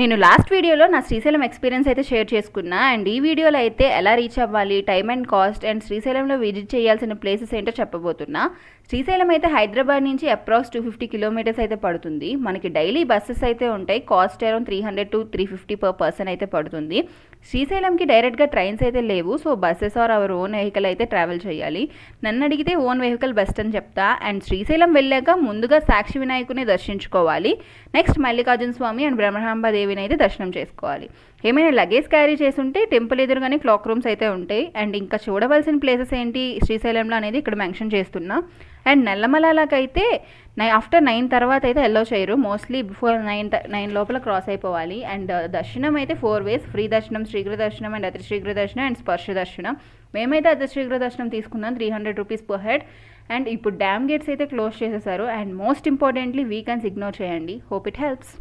నేను లాస్ట్ వీడియోలో నా శ్రీశైలం ఎక్స్పీరియన్స్ అయితే షేర్ చేసుకున్నా అండ్ ఈ వీడియోలో అయితే ఎలా రీచ్ అవ్వాలి, టైమ్ అండ్ కాస్ట్ అండ్ శ్రీశైలంలో విజిట్ చేయాల్సిన ప్లేసెస్ ఏంటో చెప్పబోతున్నా. శ్రీశైలం అయితే హైదరాబాద్ నుంచి అప్రాక్స్ 250 కిలోమీటర్స్ అయితే పడుతుంది. మనకి డైలీ బస్సెస్ అయితే ఉంటాయి. Cost around 300 to 350 per person అయితే పడుతుంది. శ్రీశైలంకి డైరెక్ట్గా ట్రైన్స్ అయితే లేవు. So buses or our own vehicle అయితే ట్రావెల్ చేయాలి. నన్ను అడిగితే ఓన్ వెహికల్ బెస్ట్ అని చెప్తా. అండ్ శ్రీశైలం వెళ్ళాక ముందుగా సాక్షి వినాయకుని దర్శించుకోవాలి. నెక్స్ట్ మల్లికార్జున స్వామి అండ్ బ్రహ్మాంబ దేవిని అయితే దర్శనం చేసుకోవాలి. ఏమైనా లగేజ్ క్యారీ చేసుంటే టెంపుల్ ఎదురుగానే క్లాక్ రూమ్స్ అయితే ఉంటాయి. అండ్ ఇంకా చూడవలసిన ప్లేసెస్ ఏంటి శ్రీశైలంలో అనేది ఇక్కడ మెన్షన్ చేస్తున్నా. అండ్ నల్లమలకైతే ఆఫ్టర్ 9 తర్వాత అయితే ఎల్లో చేయరు. మోస్ట్లీ బిఫోర్ 9 లోపల క్రాస్ అయిపోవాలి. అండ్ దర్శనం అయితే 4 ways: ఫ్రీ దర్శనం, శీఘ్ర దర్శనం అండ్ అతి శీఘ్ర దర్శనం అండ్ స్పర్శ దర్శనం. మేమైతే అతి శీఘ్ర దర్శనం తీసుకున్నాం, 300 రూపీస్ పర్ హెడ్. అండ్ ఇప్పుడు డ్యామ్ గేట్స్ అయితే క్లోజ్ చేసేసారు. And most importantly weekends ignore చేయండి. Hope it helps.